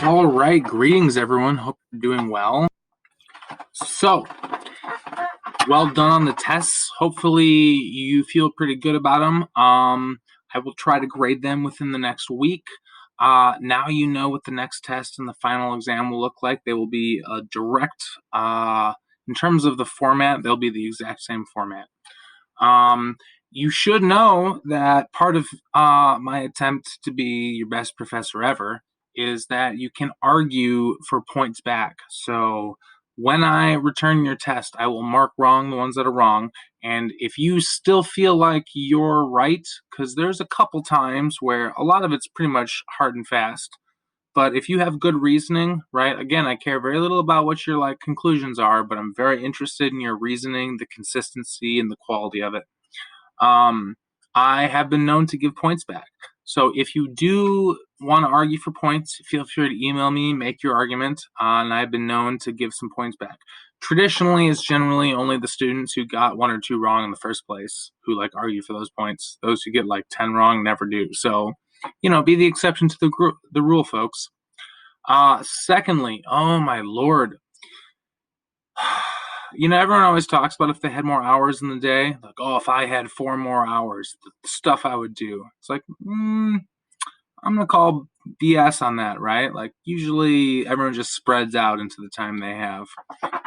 All right, greetings everyone. Hope you're doing well. So, well done on the tests. Hopefully, you feel pretty good about them. I will try to grade them within the next week. Now you know what the next test and the final exam will look like. They will be a direct, in terms of the format, they'll be the exact same format. You should know that part of my attempt to be your best professor ever is that you can argue for points back. So when I return your test, I will mark wrong the ones that are wrong. And if you still feel like you're right, because there's a couple times where a lot of it's pretty much hard and fast. But if you have good reasoning, right? Again, I care very little about what your conclusions are, but I'm very interested in your reasoning, the consistency, and the quality of it. I have been known to give points back. So if you do want to argue for points, feel free to email me, make your argument, and I've been known to give some points back. Traditionally, it's generally only the students who got 1 or 2 wrong in the first place who argue for those points. Those who get 10 wrong never do. So, be the exception to the rule, folks. Secondly, oh my lord. Everyone always talks about if they had more hours in the day, if I had 4 more hours, the stuff I would do. It's I'm going to call BS on that, right? Usually everyone just spreads out into the time they have.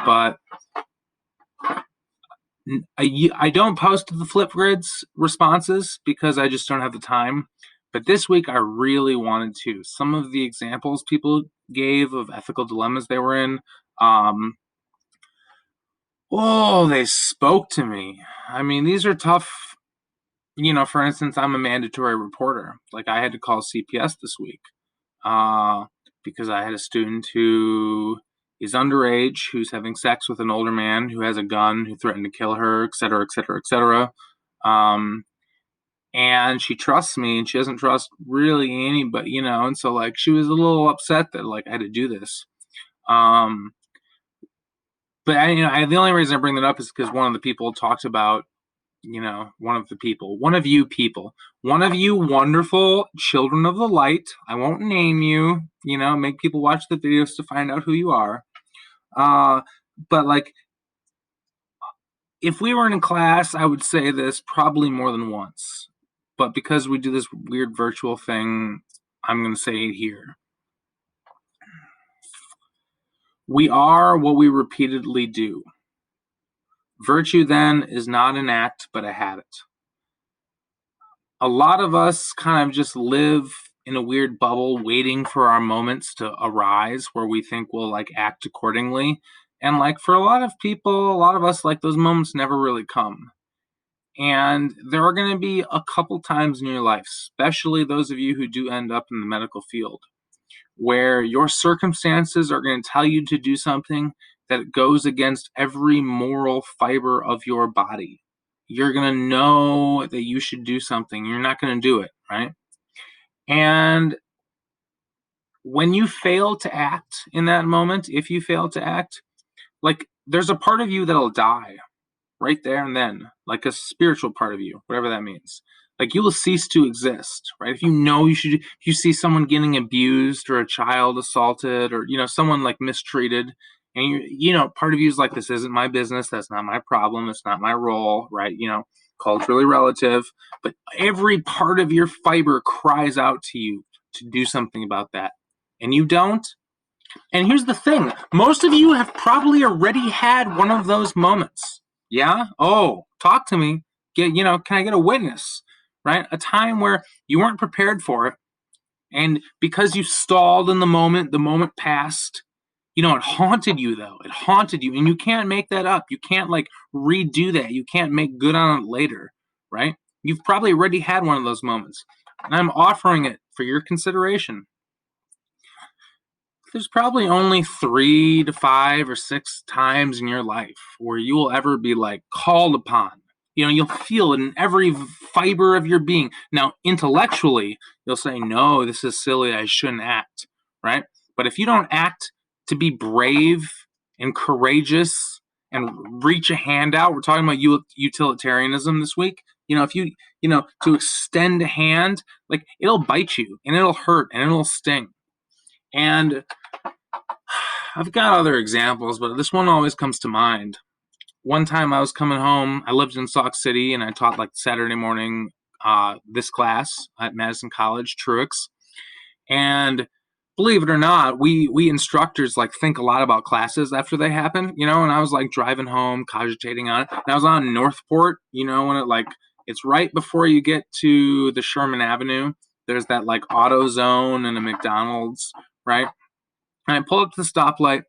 But I don't post the Flipgrids responses because I just don't have the time. But this week I really wanted to. Some of the examples people gave of ethical dilemmas they were in, they spoke to me. I mean, these are tough. For instance, I'm a mandatory reporter. I had to call CPS this week because I had a student who is underage, who's having sex with an older man who has a gun, who threatened to kill her, et cetera, et cetera, et cetera. And she trusts me, and she doesn't trust really anybody, and so she was a little upset that I had to do this. But the only reason I bring that up is because one of the people talked about, one of you wonderful children of the light. I won't name you, make people watch the videos to find out who you are. But if we were in class, I would say this probably more than once. But because we do this weird virtual thing, I'm going to say it here. We are what we repeatedly do. Virtue, then, is not an act, but a habit. A lot of us kind of just live in a weird bubble waiting for our moments to arise where we think we'll act accordingly. And for a lot of people, a lot of us, those moments never really come. And there are going to be a couple times in your life, especially those of you who do end up in the medical field, where your circumstances are going to tell you to do something that goes against every moral fiber of your body. You're going to know that you should do something. You're not going to do it, right? And when you fail to act in that moment, if you fail to act, there's a part of you that'll die right there and then, a spiritual part of you, whatever that means. You will cease to exist, right? If if you see someone getting abused or a child assaulted or, someone mistreated, and part of you is this isn't my business. That's not my problem. It's not my role, right? Culturally relative, but every part of your fiber cries out to you to do something about that. And you don't. And here's the thing. Most of you have probably already had one of those moments. Yeah? Oh, talk to me. Can I get a witness? Right? A time where you weren't prepared for it. And because you stalled in the moment passed. It haunted you, though. It haunted you. And you can't make that up. You can't, redo that. You can't make good on it later. Right? You've probably already had one of those moments. And I'm offering it for your consideration. There's probably only 3 to 5 or 6 times in your life where you will ever be called upon. You'll feel it in every fiber of your being. Now, intellectually, you'll say, no, this is silly. I shouldn't act, right? But if you don't act to be brave and courageous and reach a hand out, we're talking about utilitarianism this week. If you, to extend a hand, it'll bite you and it'll hurt and it'll sting. And I've got other examples, but this one always comes to mind. One time I was coming home. I lived in Sauk City, and I taught like Saturday morning this class at Madison College, Truex. And believe it or not, we instructors like think a lot about classes after they happen, you know. And I was like driving home, cogitating on it. And I was on Northport, you know, when it's right before you get to the Sherman Avenue. There's that like AutoZone and a McDonald's, right? And I pulled up to the stoplight,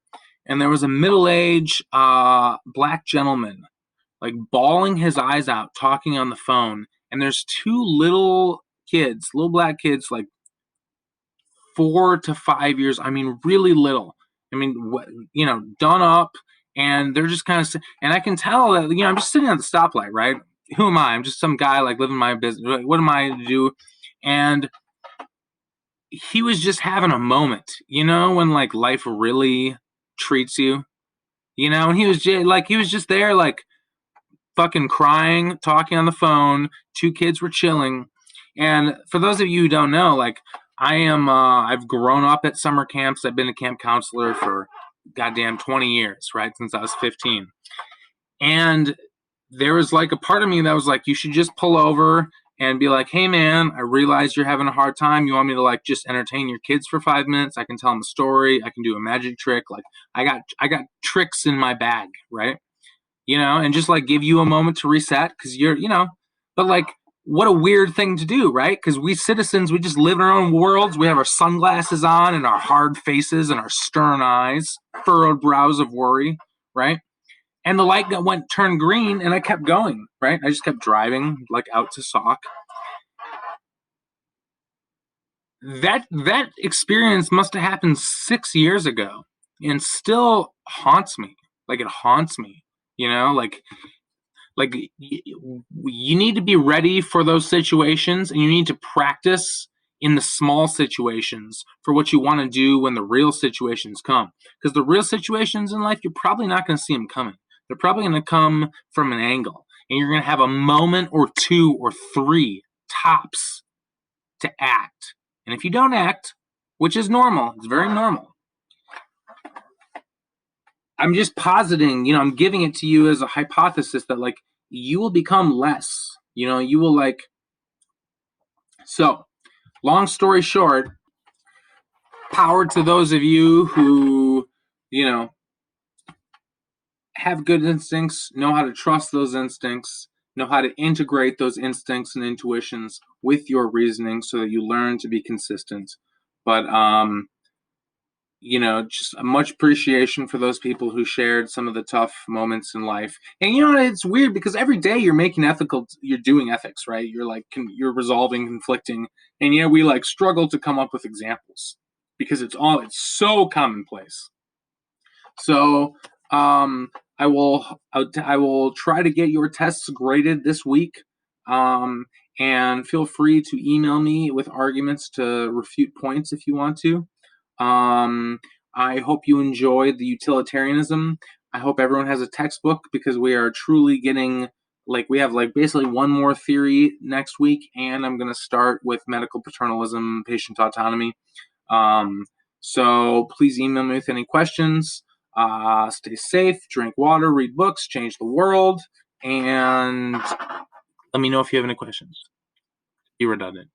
and there was a middle-aged black gentleman, like bawling his eyes out, talking on the phone. And there's two little black kids, like 4 to 5 years. I mean, really little. I mean, done up, and they're just kind of. And I can tell that I'm just sitting at the stoplight, right? Who am I? I'm just some guy like living my business. What am I to do? And he was just having a moment, when like life really treats you, and he was just there, like fucking crying, talking on the phone. Two kids were chilling. And for those of you who don't know, like I've grown up at summer camps. I've been a camp counselor for goddamn 20 years, right? Since I was 15. And there was like a part of me that was like, you should just pull over and be like, hey man, I realize you're having a hard time. You want me to like just entertain your kids for 5 minutes? I can tell them a story. I can do a magic trick. Like I got tricks in my bag, right? And just like give you a moment to reset because but like what a weird thing to do, right? Because we citizens, we just live in our own worlds. We have our sunglasses on and our hard faces and our stern eyes, furrowed brows of worry, right? And the light turned green, and I kept going, right? I just kept driving like out to Sauk. That experience must have happened 6 years ago, and still haunts me. Like it haunts me, like you need to be ready for those situations, and you need to practice in the small situations for what you want to do when the real situations come. Because the real situations in life, you're probably not going to see them coming. They're probably going to come from an angle, and you're going to have a moment or two or three tops to act. And if you don't act, which is normal, it's very normal, I'm just positing, I'm giving it to you as a hypothesis that like you will become less, you will like. So long story short, power to those of you who, have good instincts, know how to trust those instincts, know how to integrate those instincts and intuitions with your reasoning so that you learn to be consistent. But just a much appreciation for those people who shared some of the tough moments in life. And it's weird because every day you're doing ethics, right? You're like, you're resolving conflicting, and we like struggle to come up with examples because it's so commonplace. So, I will try to get your tests graded this week. And feel free to email me with arguments to refute points if you want to. I hope you enjoyed the utilitarianism. I hope everyone has a textbook because we are truly getting, like, we have like basically one more theory next week, and I'm going to start with medical paternalism, patient autonomy. So please email me with any questions. Stay safe, drink water, read books, change the world, and let me know if you have any questions. Be redundant.